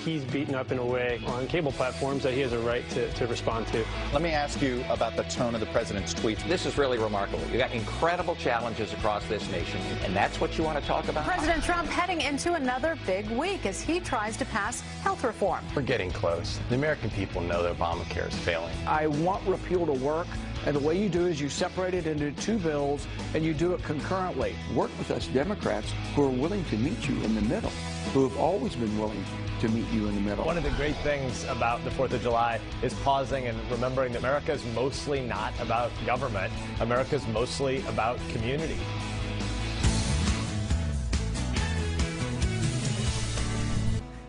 he's beaten up in a way on cable platforms that he has a right to respond to. Let me ask you about the tone of the president's tweets. This is really remarkable. You got incredible challenges across this nation, and that's what you want to talk about? President Trump heading into another big week as he tries to pass health reform. We're getting close. The American people know that Obamacare is failing. I want repeal to work, and the way you do is you separate it into two bills, and you do it concurrently. Work with us Democrats who are willing to meet you in the middle, who have always been willing to meet you in the middle. One of the great things about the 4th of July is pausing and remembering that America is mostly not about government. America is mostly about community.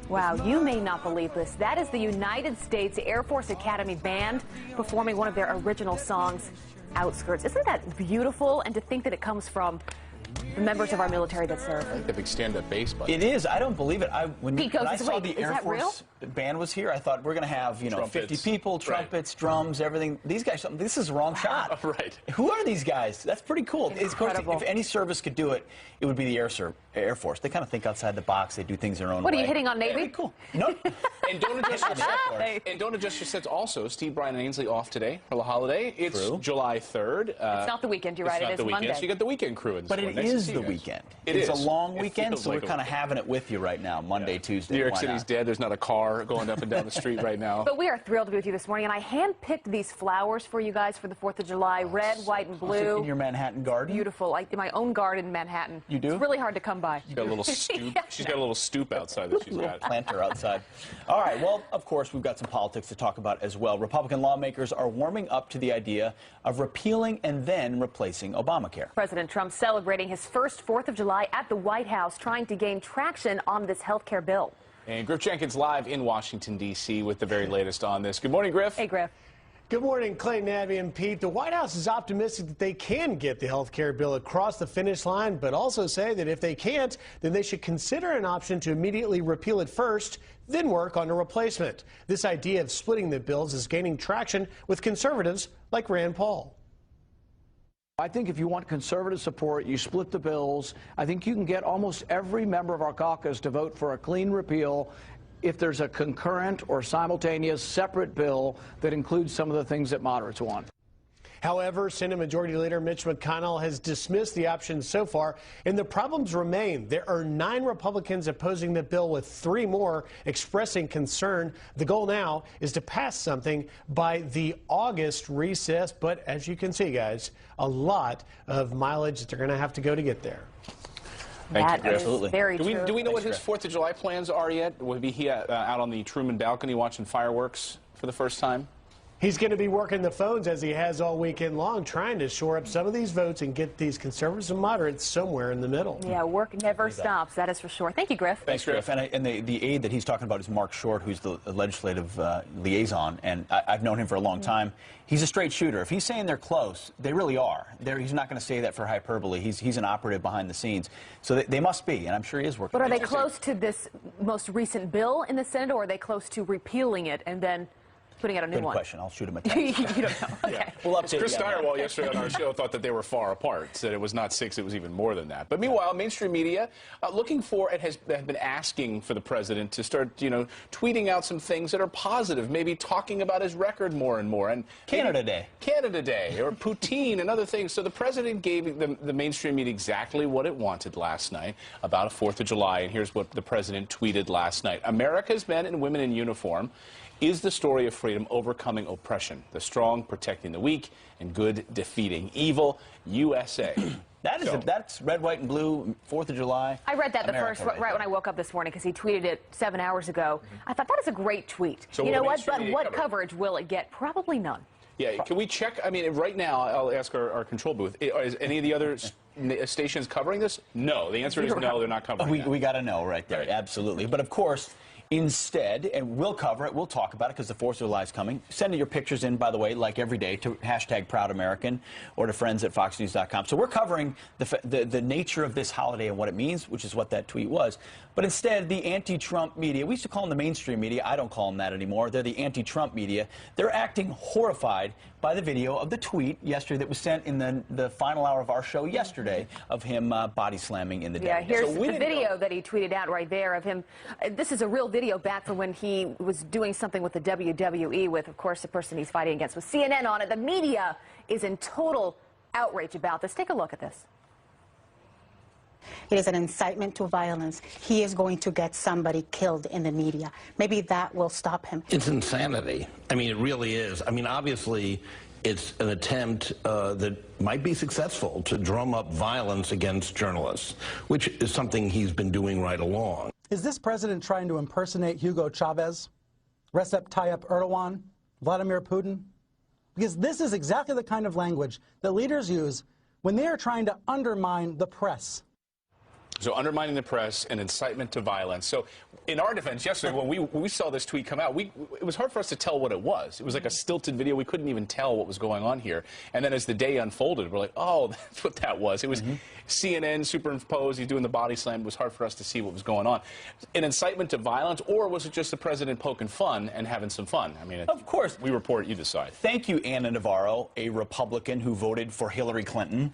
Wow, you may not believe this. That is the United States Air Force Academy Band performing one of their original songs, Outskirts. Isn't that beautiful? And to think that it comes from the members of our military that serve. I think they've extended the base button. It is. I don't believe it. When I saw wait, the Air Force band was here, I thought we're going to have, trumpets. 50 people, trumpets, drums, everything. These guys, this is the wrong shot. Right. Who are these guys? That's pretty cool. Of course, if any service could do it, it would be the Air Force. They kind of think outside the box. They do things their own way. What are you hitting on Navy? Yeah, cool. No. And don't adjust your sets. Also, Steve, Brian, and Ainsley off today for the holiday. It's True. July 3rd. It's not the weekend. You're right. It is Monday. So you got the weekend crew in. But it is the weekend. It's a long weekend, so we're kind of having it with you right now, Monday, Tuesday. New York City's dead. There's not a car going up and down the street right now. But we are thrilled to be with you this morning, and I handpicked these flowers for you guys for the 4th of July, red, white, and blue. In your Manhattan garden? Beautiful. Like in my own garden in Manhattan. You do? It's really hard to come by. She's got a little stoop. She's got a little stoop outside that she's got. Planter outside. All right, well, of course, we've got some politics to talk about as well. Republican lawmakers are warming up to the idea of repealing and then replacing Obamacare. President Trump celebrating his first 4th of July at the White House, trying to gain traction on this health care bill. And Griff Jenkins live in Washington, D.C. with the very latest on this. Good morning, Griff. Hey, Griff. Good morning, Clay, Nabby, and Pete. The White House is optimistic that they can get the health care bill across the finish line, but also say that if they can't, then they should consider an option to immediately repeal it first, then work on a replacement. This idea of splitting the bills is gaining traction with conservatives like Rand Paul. I think if you want conservative support, you split the bills. I think you can get almost every member of our caucus to vote for a clean repeal if there's a concurrent or simultaneous separate bill that includes some of the things that moderates want. However, Senate Majority Leader Mitch McConnell has dismissed the option so far, and the problems remain. There are 9 Republicans opposing the bill, with 3 more expressing concern. The goal now is to pass something by the August recess, but as you can see, guys, a lot of mileage that they're going to have to go to get there. Thank you, Griff. Absolutely. Very true. Do we know what his 4th of July plans are yet? Will he be out on the Truman balcony watching fireworks for the first time? He's going to be working the phones as he has all weekend long, trying to shore up some of these votes and get these conservatives and moderates somewhere in the middle. Yeah, work never stops. That is for sure. Thank you, Griff. Thanks, Griff. And the aide that he's talking about is Mark Short, who's the legislative liaison, and I've known him for a long time. He's a straight shooter. If he's saying they're close, they really are. He's not going to say that for hyperbole. He's an operative behind the scenes. So they must be, and I'm sure he is working. But are they close to this most recent bill in the Senate, or are they close to repealing it and then putting out a new one? Good question. I'll shoot him a text. You don't know. Okay. Yeah. We'll update Chris Steyerwalt yesterday on our show thought that they were far apart, said it was not 6, it was even more than that. But meanwhile, mainstream media looking for and have been asking for the president to start, tweeting out some things that are positive, maybe talking about his record more and more. And Canada Day, or poutine and other things. So the president gave the mainstream media exactly what it wanted last night about a 4th of July. And here's what the president tweeted last night. America's men and women in uniform is the story of freedom overcoming oppression, the strong protecting the weak, and good defeating evil. USA. That's red, white, and blue, 4th of July. I read that right when I woke up this morning, because he tweeted it 7 hours ago. I thought that is a great tweet. So you know what? But what coverage will it get? Probably none. Yeah, can we check? I mean, right now, I'll ask our control booth. Is any of the other stations covering this? No. The answer is no, they're not covering it. We got to know right there, absolutely. But of course, instead, and we'll cover it, we'll talk about it because the 4th of July is coming. Send your pictures in, by the way, like every day, to #ProudAmerican or to friends at FoxNews.com. So we're covering the nature of this holiday and what it means, which is what that tweet was. But instead, the anti-Trump media, we used to call them the mainstream media. I don't call them that anymore. They're the anti-Trump media. They're acting horrified by the video of the tweet yesterday that was sent in the final hour of our show yesterday of him body slamming in the Yeah, dead. here's So the video that he tweeted out right there of him. This is a real video back from when he was doing something with the WWE with, of course, the person he's fighting against with CNN on it. The media is in total outrage about this. Take a look at this. It is an incitement to violence. He is going to get somebody killed in the media. Maybe that will stop him. It's insanity. I mean, it really is. I mean, obviously, it's an attempt that might be successful to drum up violence against journalists, which is something he's been doing right along. Is this president trying to impersonate Hugo Chavez, Recep Tayyip Erdogan, Vladimir Putin? Because this is exactly the kind of language that leaders use when they are trying to undermine the press. So undermining the press and incitement to violence. So in our defense, yesterday, when we saw this tweet come out, it was hard for us to tell what it was. It was like a stilted video. We couldn't even tell what was going on here. And then as the day unfolded, we're like, oh, that's what that was. It was CNN superimposed. He's doing the body slam. It was hard for us to see what was going on. An incitement to violence, or was it just the president poking fun and having some fun? I mean, of course. We report, you decide. Thank you, Ana Navarro, a Republican who voted for Hillary Clinton.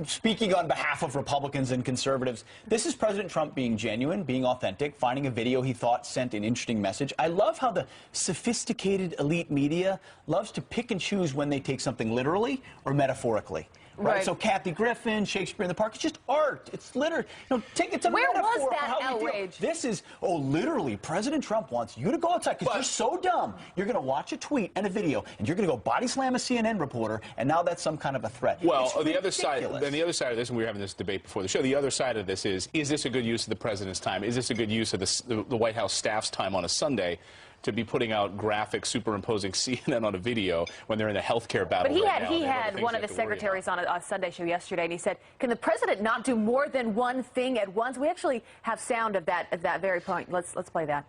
Speaking on behalf of Republicans and conservatives, this is President Trump being genuine, being authentic, finding a video he thought sent an interesting message. I love how the sophisticated elite media loves to pick and choose when they take something literally or metaphorically. Right. So Kathy Griffin, Shakespeare in the Park, it's just art. It's literally, it's a Where metaphor was that for how we outrage? feel. This is, literally, President Trump wants you to go outside because you're so dumb. You're going to watch a tweet and a video, and you're going to go body slam a CNN reporter, and now that's some kind of a threat. Well, it's the other ridiculous. side of this, and we were having this debate before the show, the other side of this is this a good use of the president's time? Is this a good use of the White House staff's time on a Sunday to be putting out graphics superimposing CNN on a video when they're in the healthcare battle? But he right had now, one of the secretaries on a Sunday show yesterday, and he said, "Can the president not do more than one thing at once?" We actually have sound of that at that very point. Let's play that.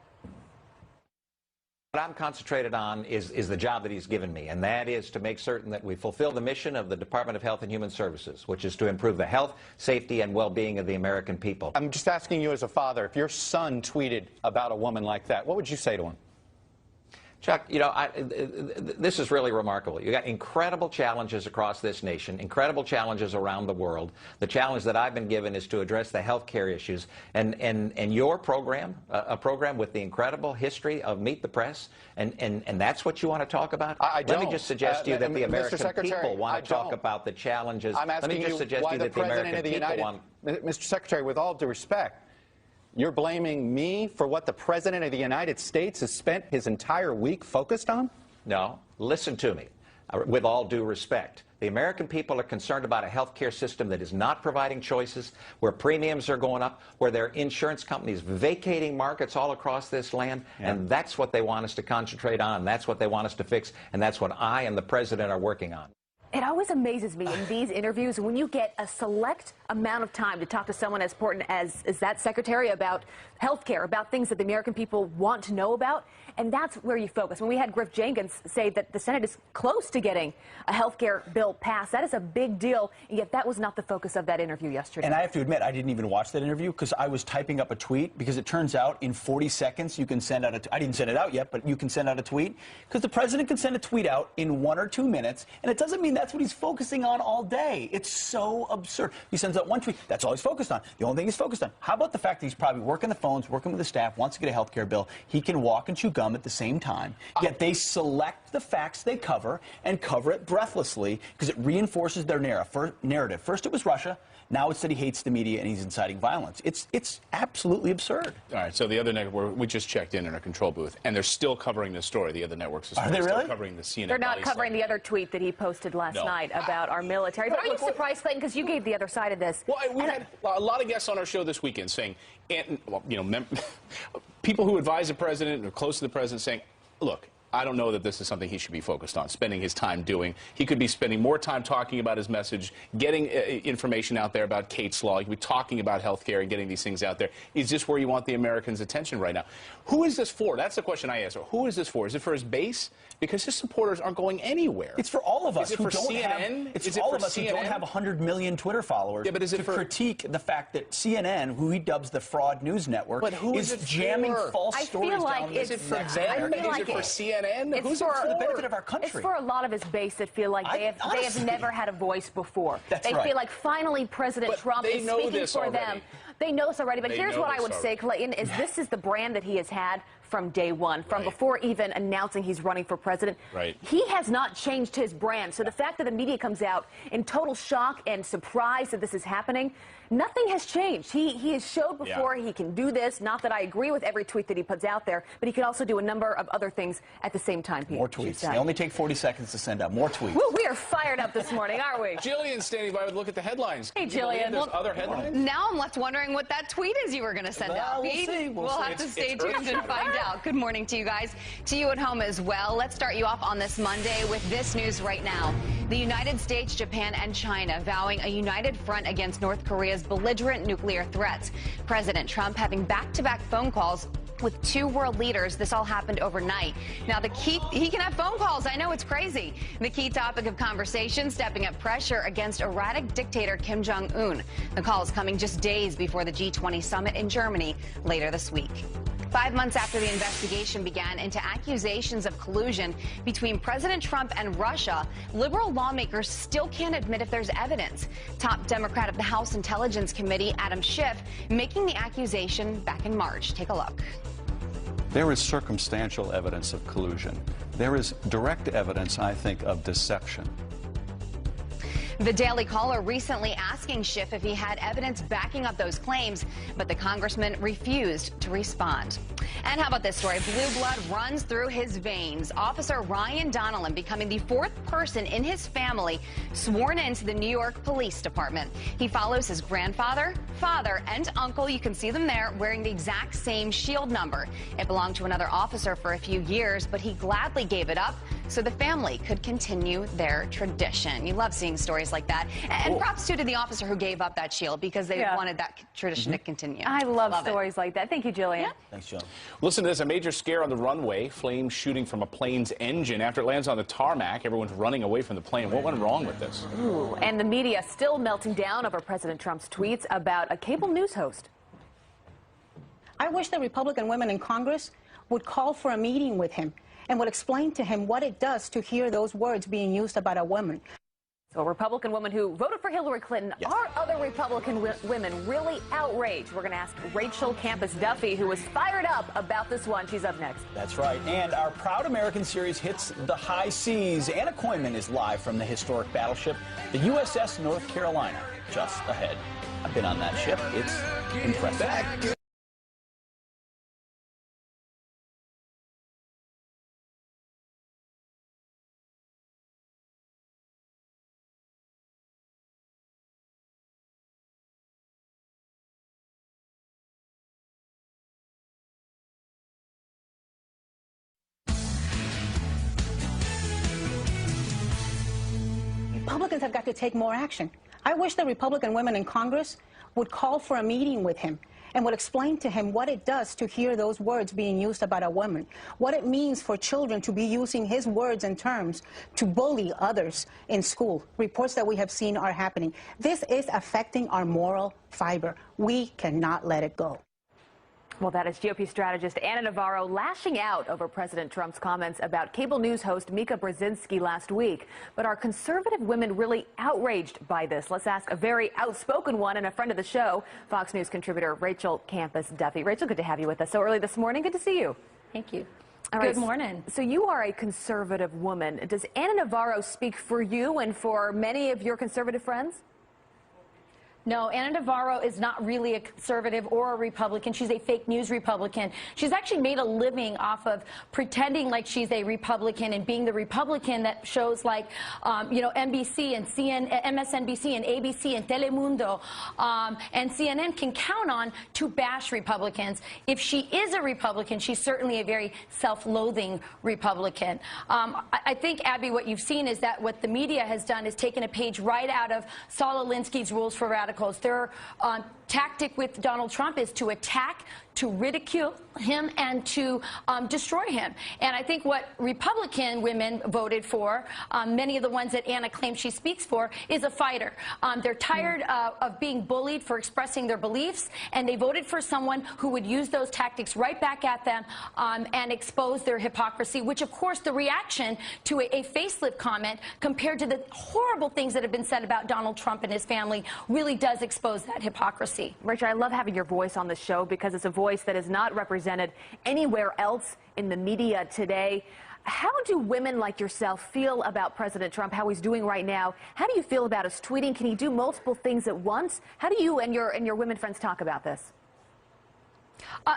What I'm concentrated on is the job that he's given me, and that is to make certain that we fulfill the mission of the Department of Health and Human Services, which is to improve the health, safety, and well-being of the American people. I'm just asking you as a father, if your son tweeted about a woman like that, what would you say to him? Chuck, this is really remarkable. You got incredible challenges across this nation, incredible challenges around the world. The challenge that I've been given is to address the health care issues. And your program, a program with the incredible history of Meet the Press, and that's what you want to talk about? Let me just suggest to you that the American people want to talk about the challenges. I'm asking you why the President of the United States, Mr. Secretary, with all due respect, you're blaming me for what the President of the United States has spent his entire week focused on? No. Listen to me. With all due respect, the American people are concerned about a health care system that is not providing choices, where premiums are going up, where there are insurance companies vacating markets all across this land, and that's what they want us to concentrate on, and that's what they want us to fix, and that's what I and the President are working on. It always amazes me in these interviews when you get a select amount of time to talk to someone as important as that secretary about health care, about things that the American people want to know about, and that's where you focus. When we had Griff Jenkins say that the Senate is close to getting a health care bill passed, that is a big deal, and yet that was not the focus of that interview yesterday. And I have to admit, I didn't even watch that interview because I was typing up a tweet, because it turns out in 40 seconds you can send out I didn't send it out yet, but you can send out a tweet, because the president can send a tweet out in 1 or 2 minutes, and it doesn't mean that's what he's focusing on all day. It's so absurd. He sends out one tweet, that's all he's focused on. The only thing he's focused on. How about the fact that he's probably working the phones, working with the staff, wants to get a health care bill. He can walk and chew gum at the same time, yet they select the facts they cover and cover it breathlessly because it reinforces their narrative. First it was Russia, now it's that he hates the media and he's inciting violence. It's absolutely absurd. All right, so the other network, we just checked in our control booth, and they're still covering this story, the other networks. Are they really? Still covering the CNN. They're not covering the other tweet that he posted last night about our military. But are you surprised, Clayton, because you gave the other side of this? Well, we had a lot of guests on our show this weekend saying, people who advise the president or close to the president saying, look, I don't know that this is something he should be focused on, spending his time doing. He could be spending more time talking about his message, getting information out there about Kate's Law. He could be talking about health care and getting these things out there. Is this where you want the Americans' attention right now? Who is this for? That's the question I ask. Who is this for? Is it for his base? Because his supporters aren't going anywhere. It's for all of us who don't have. It's for all of us who don't have 100 million Twitter followers. Yeah, but is it to for critique the fact that CNN, who he dubs the fraud news network, but who is jamming false stories down. Is it for them? Is it for CNN? CNN? It's Who's for it the benefit of our country. It's for a lot of his base that feel like they have never had a voice before. That's they right. feel like finally President Trump is speaking for them. They know this already, but here's what I would say, Clayton, is this is the brand that he has had from day one, from before even announcing he's running for president. Right. He has not changed his brand. So the fact that the media comes out in total shock and surprise that this is happening, nothing has changed. He has showed before he can do this. Not that I agree with every tweet that he puts out there, but he can also do a number of other things at the same time. More tweets. They only take 40 seconds to send out. More tweets. Woo, we are fired up this morning, aren't we? Jillian's standing by with a look at the headlines. Hey, Can you believe Jillian. there's other headlines? Now I'm left wondering what that tweet is you were going to send out. We'll see. We'll have to stay tuned and earth-shattering. find out. Good morning to you guys. To you at home as well. Let's start you off on this Monday with this news right now. The United States, Japan, and China vowing a united front against North Korea's belligerent nuclear threats. President Trump having back-to-back phone calls with two world leaders. This all happened overnight. Now, he can have phone calls. I know, it's crazy. The key topic of conversation, stepping up pressure against erratic dictator Kim Jong-un. The call is coming just days before the G20 summit in Germany later this week. 5 months after the investigation began into accusations of collusion between President Trump and Russia, liberal lawmakers still can't admit if there's evidence. Top Democrat of the House Intelligence Committee, Adam Schiff, making the accusation back in March. Take a look. There is circumstantial evidence of collusion. There is direct evidence, I think, of deception. The Daily Caller recently asking Schiff if he had evidence backing up those claims, but the congressman refused to respond. And how about this story? Blue blood runs through his veins. Officer Ryan Donnellan becoming the 4th person in his family sworn into the New York Police Department. He follows his grandfather, father, and uncle. You can see them there wearing the exact same shield number. It belonged to another officer for a few years, but he gladly gave it up so the family could continue their tradition. You love seeing stories like that. And props too to the officer who gave up that shield because they wanted that tradition to continue. I love stories like that. Thank you, Jillian. Thanks, Jill. Listen to this, a major scare on the runway, flames shooting from a plane's engine. After it lands on the tarmac, everyone's running away from the plane. What went wrong with this? Ooh, and the media still melting down over President Trump's tweets about a cable news host. I wish the Republican women in Congress would call for a meeting with him and would explain to him what it does to hear those words being used about a woman. So a Republican woman who voted for Hillary Clinton. Are other Republican women really outraged? We're going to ask Rachel Campus Duffy, who was fired up about this one. She's up next. That's right. And our Proud American series hits the high seas. Anna Koyman is live from the historic battleship, the USS North Carolina, just ahead. I've been on that ship. It's impressive. Republicans have got to take more action. I wish the Republican women in Congress would call for a meeting with him and would explain to him what it does to hear those words being used about a woman, what it means for children to be using his words and terms to bully others in school. Reports that we have seen are happening. This is affecting our moral fiber. We cannot let it go. Well, that is GOP strategist Ana Navarro lashing out over President Trump's comments about cable news host Mika Brzezinski last week. But are conservative women really outraged by this? Let's ask a very outspoken one and a friend of the show, Fox News contributor Rachel Campus Duffy. Rachel, good to have you with us so early this morning. Good to see you. Thank you. All Good right, morning. So you are a conservative woman. Does Ana Navarro speak for you and for many of your conservative friends? No, Ana Navarro is not really a conservative or a Republican. She's a fake news Republican. She's actually made a living off of pretending like she's a Republican and being the Republican that shows like, NBC and MSNBC and ABC and Telemundo and CNN can count on to bash Republicans. If she is a Republican, she's certainly a very self-loathing Republican. I think, Abby, what you've seen is that what the media has done is taken a page right out of Saul Alinsky's Rules for Radicals. There are tactic with Donald Trump is to attack, to ridicule him, and to destroy him. And I think what Republican women voted for, many of the ones that Anna claims she speaks for, is a fighter. They're tired of being bullied for expressing their beliefs, and they voted for someone who would use those tactics right back at them and expose their hypocrisy, which, of course, the reaction to a facelift comment compared to the horrible things that have been said about Donald Trump and his family really does expose that hypocrisy. Rachel, I love having your voice on the show because it's a voice that is not represented anywhere else in the media today. How do women like yourself feel about President Trump, how he's doing right now? How do you feel about his tweeting? Can he do multiple things at once? How do you and your women friends talk about this?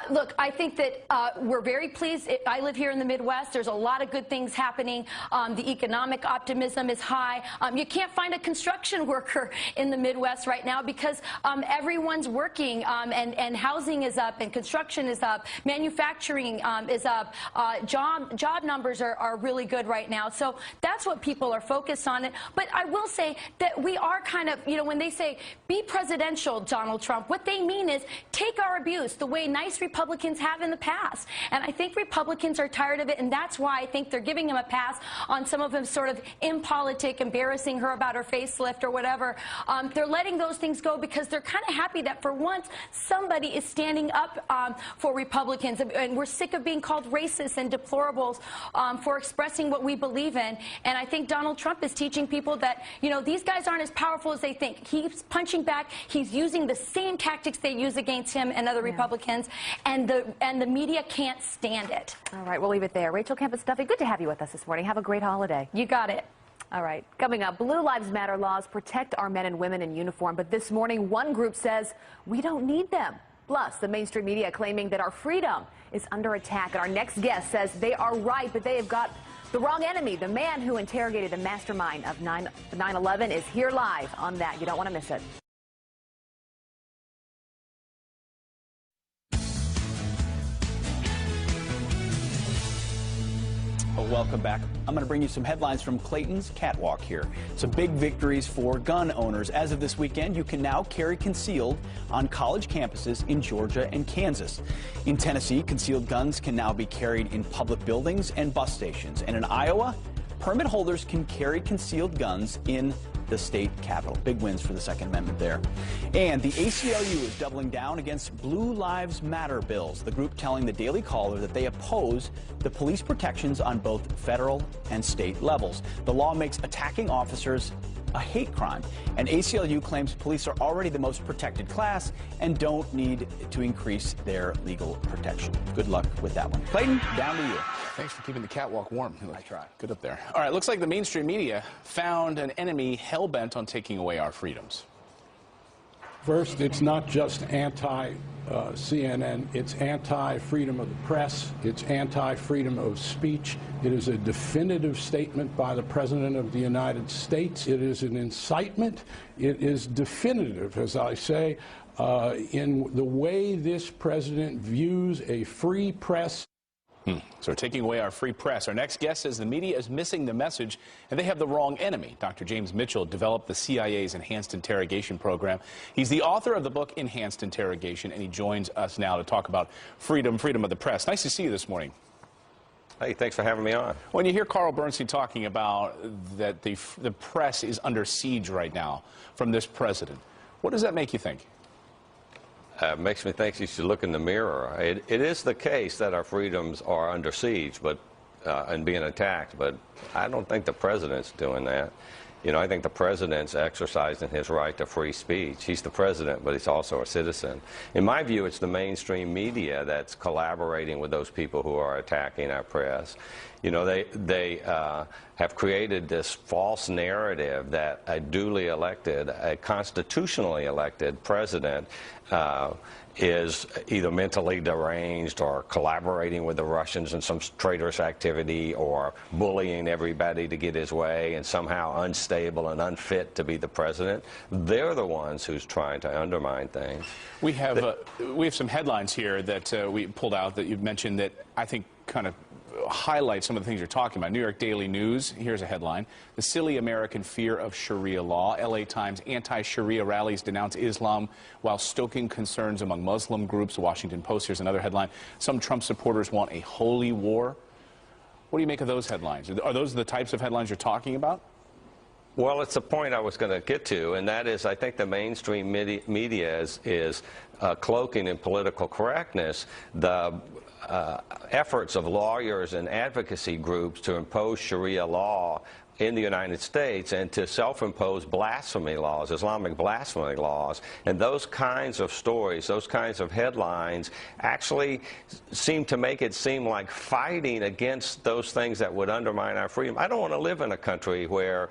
Look, I think that we're very pleased. I live here in the Midwest. There's a lot of good things happening. The economic optimism is high. You can't find a construction worker in the Midwest right now because everyone's working, and housing is up, and construction is up, manufacturing is up. Job numbers are really good right now. So that's what people are focused on. But I will say that we are kind of, when they say, be presidential, Donald Trump, what they mean is take our abuse the way nice Republicans have in the past. And I think Republicans are tired of it, and that's why I think they're giving him a pass on some of them sort of impolitic, embarrassing her about her facelift or whatever. They're letting those things go because they're kind of happy that for once somebody is standing up for Republicans, and we're sick of being called racist and deplorables for expressing what we believe in. And I think Donald Trump is teaching people that, these guys aren't as powerful as they think. He's punching back. He's using the same tactics they use against him and other Republicans, and the media can't stand it. All right, we'll leave it there. Rachel Campos-Duffy, good to have you with us this morning. Have a great holiday. You got it. All right, coming up, Blue Lives Matter laws protect our men and women in uniform, but this morning one group says we don't need them. Plus, the mainstream media claiming that our freedom is under attack. And our next guest says they are right, but they have got the wrong enemy. The man who interrogated the mastermind of 9/11 is here live on that. You don't want to miss it. Welcome back. I'm going to bring you some headlines from Clayton's Catwalk here. Some big victories for gun owners. As of this weekend, you can now carry concealed on college campuses in Georgia and Kansas. In Tennessee, concealed guns can now be carried in public buildings and bus stations. And in Iowa, permit holders can carry concealed guns in the state capitol. Big wins for the Second Amendment there. And the ACLU is doubling down against Blue Lives Matter bills, the group telling the Daily Caller that they oppose the police protections on both federal and state levels. The law makes attacking officers a hate crime, and ACLU claims police are already the most protected class and don't need to increase their legal protection. Good luck with that one. Clayton, down to you. Thanks for keeping the catwalk warm. I try. Good up there. All right, looks like the mainstream media found an enemy hell-bent on taking away our freedoms. First, it's not just anti-CNN, it's anti-freedom of the press, it's anti-freedom of speech. It is a definitive statement by the President of the United States. It is an incitement. It is definitive, as I say, in the way this president views a free press. So we're taking away our free press. Our next guest says the media is missing the message and they have the wrong enemy. Dr. James Mitchell developed the CIA's Enhanced Interrogation Program. He's the author of the book Enhanced Interrogation, and he joins us now to talk about freedom of the press. Nice to see you this morning. Hey, thanks for having me on. When you hear Carl Bernstein talking about that the press is under siege right now from this president, what does that make you think? Makes me think you should look in the mirror. It is the case that our freedoms are under siege and being attacked, but I don't think the president's doing that. I think the president's exercising his right to free speech. He's the president, but he's also a citizen. In my view, it's the mainstream media that's collaborating with those people who are attacking our press. They have created this false narrative that a duly elected, a constitutionally elected president is either mentally deranged or collaborating with the Russians in some traitorous activity or bullying everybody to get his way and somehow unstable and unfit to be the president. They're the ones who's trying to undermine things. We have some headlines here that we pulled out that you've mentioned that I think kind of highlight some of the things you're talking about. New York Daily News, here's a headline. The silly American fear of Sharia law. LA Times, anti-Sharia rallies denounce Islam while stoking concerns among Muslim groups. Washington Post, here's another headline. Some Trump supporters want a holy war. What do you make of those headlines? Are those the types of headlines you're talking about? Well, it's the point I was going to get to, and that is I think the mainstream media is cloaking in political correctness the efforts of lawyers and advocacy groups to impose Sharia law in the United States and to self-impose blasphemy laws, Islamic blasphemy laws. And those kinds of stories, those kinds of headlines actually seem to make it seem like fighting against those things that would undermine our freedom. I don't want to live in a country where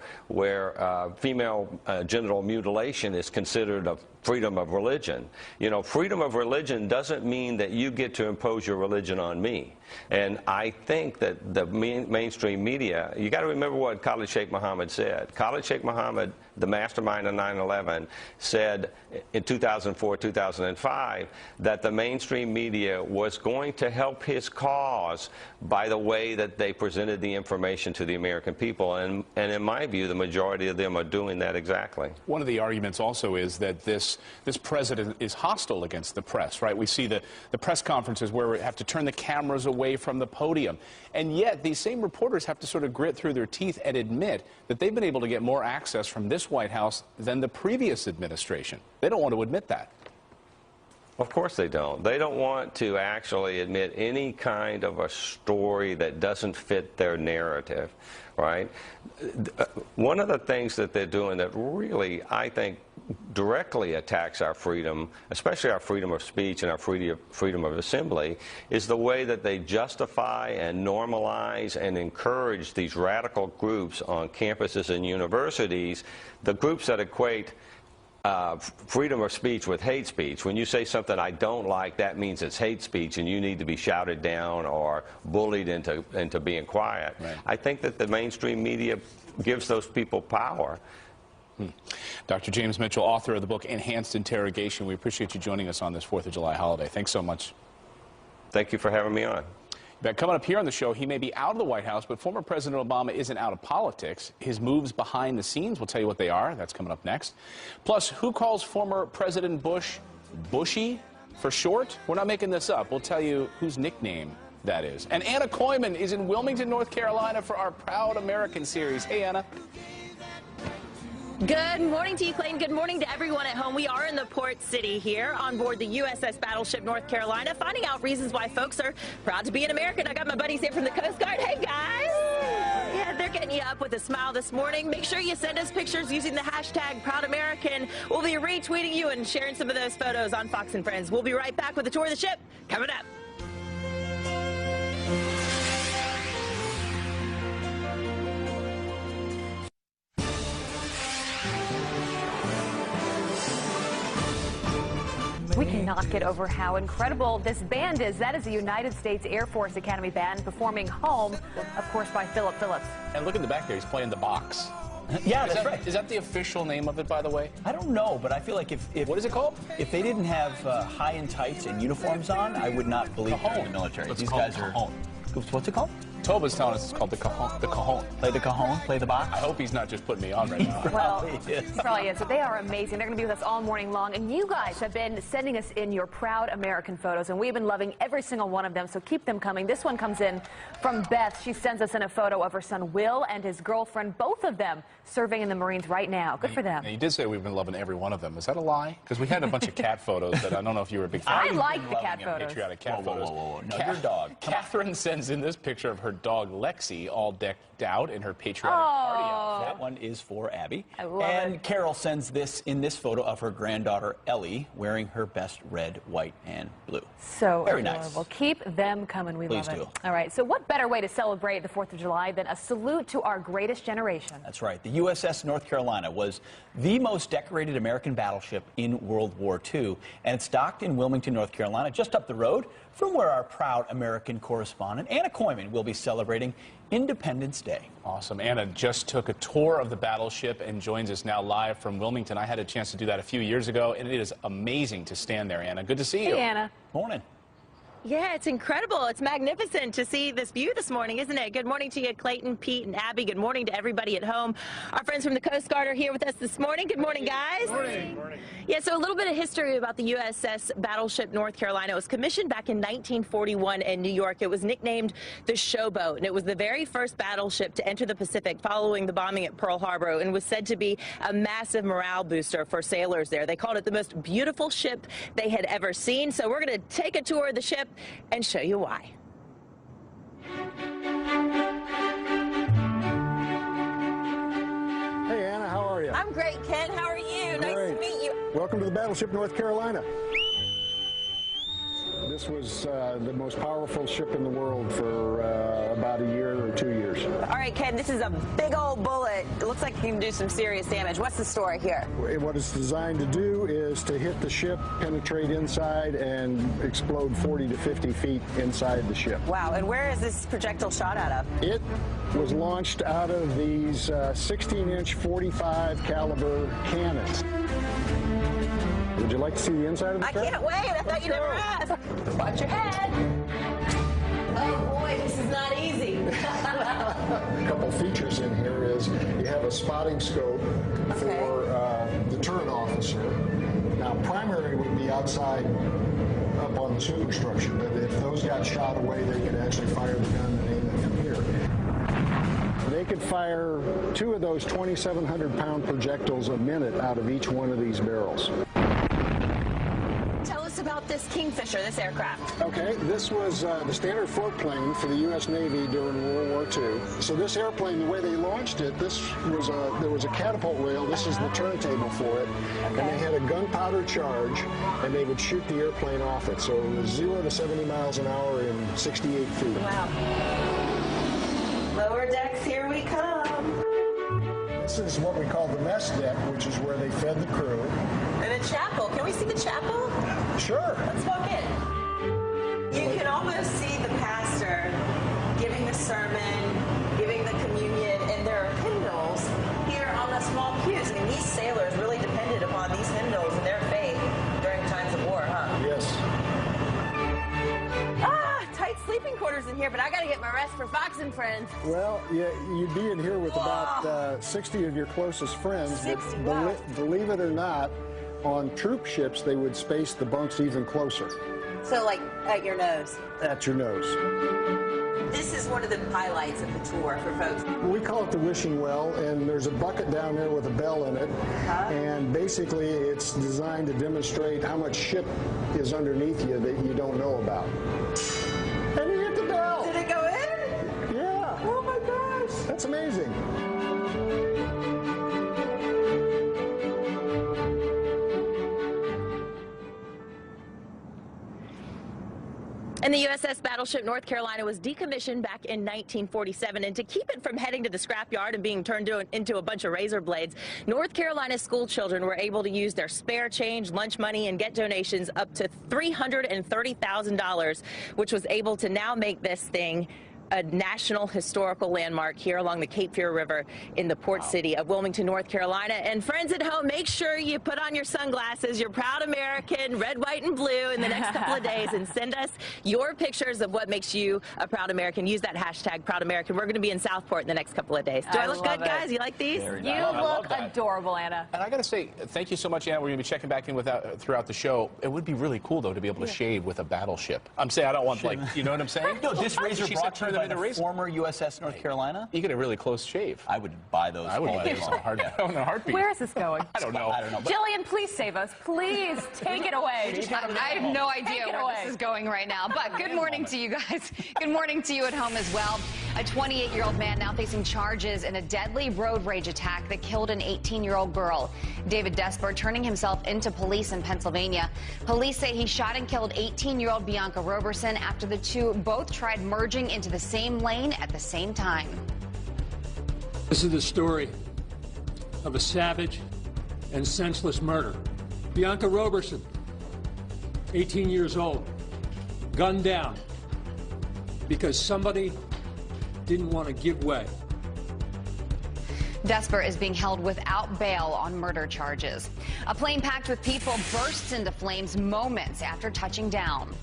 female genital mutilation is considered a freedom of religion. You know, freedom of religion doesn't mean that you get to impose your religion on me. And I think that the mainstream media, you got to remember what Khalid Sheikh Mohammed said. Khalid Sheikh Mohammed, the mastermind of 9/11, said in 2004, 2005 that the mainstream media was going to help his cause by the way that they presented the information to the American people. And in my view, the majority of them are doing that exactly. One of the arguments also is that this president is hostile against the press, right? We see the press conferences where we have to turn the cameras away from the podium. And yet these same reporters have to sort of grit through their teeth and admit that they've been able to get more access from this White House than the previous administration. They don't want to admit that. Of course they don't. They don't want to actually admit any kind of a story that doesn't fit their narrative, right? One of the things that they're doing that really, I think, directly attacks our freedom, especially our freedom of speech and our freedom of assembly, is the way that they justify and normalize and encourage these radical groups on campuses and universities, the groups that equate freedom of speech with hate speech. When you say something I don't like, that means it's hate speech and you need to be shouted down or bullied into being quiet. Right. I think that the mainstream media gives those people power. Dr. James Mitchell, author of the book Enhanced Interrogation. We appreciate you joining us on this 4th of July holiday. Thanks so much. Thank you for having me on. But coming up here on the show, he may be out of the White House, but former President Obama isn't out of politics. His moves behind the scenes, we'll tell you what they are. That's coming up next. Plus, who calls former President Bush Bushy for short? We're not making this up. We'll tell you whose nickname that is. And Anna Koyman is in Wilmington, North Carolina for our Proud American series. Hey, Anna. Good morning to you, Clayton. Good morning to everyone at home. We are in the port city here on board the USS Battleship North Carolina, finding out reasons why folks are proud to be an American. I got my buddies here from the Coast Guard. Hey, guys. Yeah, they're getting you up with a smile this morning. Make sure you send us pictures using the hashtag ProudAmerican. We'll be retweeting you and sharing some of those photos on Fox and Friends. We'll be right back with a tour of the ship coming up. We cannot get over how incredible this band is. That is the United States Air Force Academy Band performing Home, of course, by Philip Phillips. And look in the back there, he's playing the box. Yeah, that's right. Is that the official name of it, by the way? I don't know, but I feel like if what is it called? If they didn't have high and tights and uniforms on, I would not believe they're in the military. These guys are. Cajon. What's it called? Toba's telling us it's called the Cajon. The Cajon. Play the Cajon? Play the box? I hope he's not just putting me on right now. Well, he probably is. So they are amazing. They're going to be with us all morning long. And you guys have been sending us in your Proud American photos, and we've been loving every single one of them, so keep them coming. This one comes in from Beth. She sends us in a photo of her son Will and his girlfriend, both of them serving in the Marines right now. Good for them. Now, you did say we've been loving every one of them. Is that a lie? Because we had a bunch of cat photos that I don't know if you were a big fan. I like the cat photos. Patriotic cat photos. Whoa. No, your dog. Catherine sends in this picture of her dog Lexi, all decked out in her patriotic party outfit. That one is for Abby. I love and Carol sends this in this photo of her granddaughter Ellie wearing her best red, white, and blue. So very adorable. nice. Keep them coming. We Please love it. do. All right. So what better way to celebrate the 4th of July than a salute to our greatest generation? That's right. The USS North Carolina was the most decorated American battleship in World War II, and it's docked in Wilmington, North Carolina, just up the road from where our Proud American correspondent Anna Koyman will be celebrating Independence Day. Awesome. Anna just took a tour of the battleship and joins us now live from Wilmington. I had a chance to do that a few years ago, and it is amazing to stand there, Anna. Good to see you. Hey, Anna. Morning. Yeah, it's incredible. It's magnificent to see this view this morning, isn't it? Good morning to you, Clayton, Pete, and Abby. Good morning to everybody at home. Our friends from the Coast Guard are here with us this morning. Good morning, guys. Good morning. Good morning. Yeah, so a little bit of history about the USS Battleship North Carolina. It was commissioned back in 1941 in New York. It was nicknamed the Showboat, and it was the very first battleship to enter the Pacific following the bombing at Pearl Harbor, and was said to be a massive morale booster for sailors there. They called it the most beautiful ship they had ever seen. So we're going to take a tour of the ship and show you why. Hey, Anna, how are you? I'm great, Ken. How are you? Nice to meet you. Welcome to the Battleship North Carolina. This was the most powerful ship in the world for about a year or 2 years. All right, Ken, this is a big old bullet. It looks like it can do some serious damage. What's the story here? What it's designed to do is to hit the ship, penetrate inside, and explode 40 to 50 feet inside the ship. Wow, and where is this projectile shot out of? It was launched out of these 16-inch 45 caliber cannons. Would you like to see the inside of the truck? I can't wait. I thought you never asked. Watch your head. Oh, boy, this is not easy. A couple features in here is you have a spotting scope for the turret officer. Now, primary would be outside up on the superstructure, but if those got shot away, they could actually fire the gun and aim it from here. They could fire 2 of those 2,700-pound projectiles a minute out of each one of these barrels. Tell us about this Kingfisher, this aircraft. Okay, this was the standard float plane for the U.S. Navy during World War II. So this airplane, the way they launched it, there was a catapult rail. This is the turntable for it. And they had a gunpowder charge, and they would shoot the airplane off it. So it was 0 to 70 miles an hour in 68 feet. Wow. Lower decks, here we come. This is what we call the mess deck, which is where they fed the crew. And a chapel. Can we see the chapel? Sure. Let's walk in. You can almost see the pastor giving the sermon, giving the communion, and there are hymnals here on the small pews. I mean, these sailors really depended upon these hymnals and their faith during times of war, huh? Yes. Tight sleeping quarters in here, but I got to get my rest for Fox and Friends. Well, yeah, you'd be in here with about 60 of your closest friends. 60, but believe it or not, on troop ships, they would space the bunks even closer. So, like, at your nose? At your nose. This is one of the highlights of the tour for folks. We call it the wishing well, and there's a bucket down there with a bell in it. And basically, it's designed to demonstrate how much ship is underneath you that you don't know about. And you hit the bell! Did it go in? Yeah. Oh, my gosh. That's amazing. And the USS Battleship North Carolina was decommissioned back in 1947. And to keep it from heading to the scrapyard and being turned into a bunch of razor blades, North Carolina school children were able to use their spare change, lunch money, and get donations up to $330,000, which was able to now make this thing a national historical landmark here along the Cape Fear River in the port city of Wilmington, North Carolina. And friends at home, make sure you put on your sunglasses, your proud American, red, white, and blue in the next couple of days, and send us your pictures of what makes you a proud American. Use that hashtag Proud American. We're going to be in Southport in the next couple of days. Do I look good, guys? You like these? You look adorable, Anna. And I got to say, thank you so much, Anna. We're going to be checking back in throughout the show. It would be really cool, though, to be able to shave with a battleship. I'm saying I don't want, like, you know what I'm saying? No, this razor brought to you by the former USS North Carolina. You get a really close shave. I would buy those. I would buy those in a heartbeat. Where is this going? I don't know. Jillian, please save us. Please take it away. I have no idea where this is going right now, but good morning to you guys. Good morning to you at home as well. A 28-year-old man now facing charges in a deadly road rage attack that killed an 18-year-old girl. David Desper turning himself into police in Pennsylvania. Police say he shot and killed 18-year-old Bianca Roberson after the two both tried merging into the same lane at the same time. This is the story of a savage and senseless murder. Bianca Roberson, 18 years old, gunned down because somebody didn't want to give way. Desper is being held without bail on murder charges. A plane packed with people bursts into flames moments after touching down.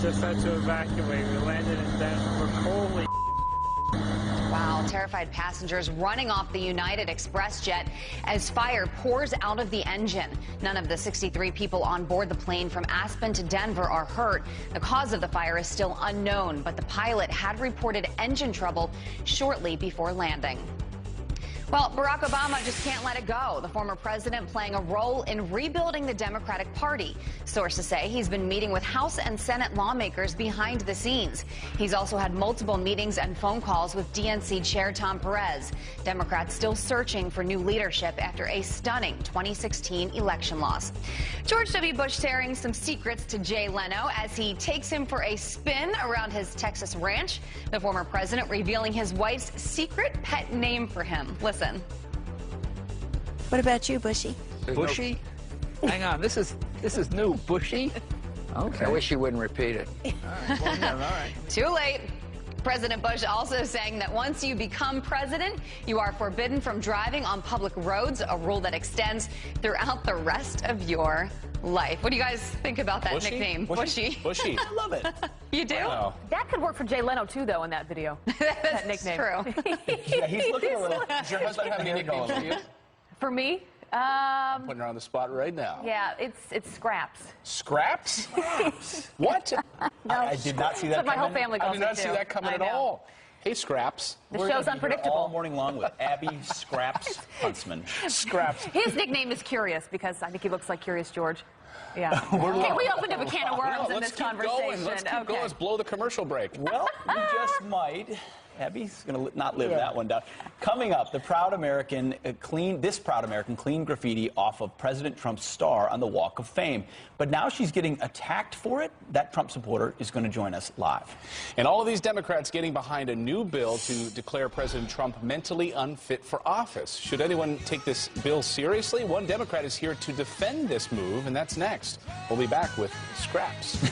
just had to evacuate. We landed in Denver. Holy. Wow, terrified passengers running off the United Express jet as fire pours out of the engine. None of the 63 people on board the plane from Aspen to Denver are hurt. The cause of the fire is still unknown, but the pilot had reported engine trouble shortly before landing. Well, Barack Obama just can't let it go. The former president playing a role in rebuilding the Democratic Party. Sources say he's been meeting with House and Senate lawmakers behind the scenes. He's also had multiple meetings and phone calls with DNC Chair Tom Perez. Democrats still searching for new leadership after a stunning 2016 election loss. George W. Bush sharing some secrets to Jay Leno as he takes him for a spin around his Texas ranch. The former president revealing his wife's secret pet name for him. Listen. What about you, Bushy? Bushy? Hang on, this is new. Bushy? Okay. I wish you wouldn't repeat it. All right. Well, yeah, all right. Too late. President Bush also saying that once you become president, you are forbidden from driving on public roads, a rule that extends throughout the rest of your life. What do you guys think about that Bushy? nickname? Bushy. Bushy. I love it. You do? Wow. That could work for Jay Leno, too, though, in that video. That nickname. True. Yeah, he's looking a little. Does your husband have any nicknames for you? For me, I'm putting her on the spot right now. yeah, it's Scraps. Scraps? What? I did not see that That's what my whole coming. family I calls did not it, see too. that coming I at know. all. Hey, Scraps. The We're show's gonna be here unpredictable. all morning long with Abby Scraps Huntsman. Scraps. His nickname is Curious because I think he looks like Curious George. Yeah. We're Okay, long. we opened up a can of worms in Let's this keep conversation. going. Let's keep going. Let's blow the commercial break. Well, we just might. Abby's going to not live that one down. Coming up, this Proud American clean graffiti off of President Trump's star on the Walk of Fame. But now she's getting attacked for it. That Trump supporter is going to join us live. And all of these Democrats getting behind a new bill to declare President Trump mentally unfit for office. Should anyone take this bill seriously? One Democrat is here to defend this move, and that's next. We'll be back with Scraps.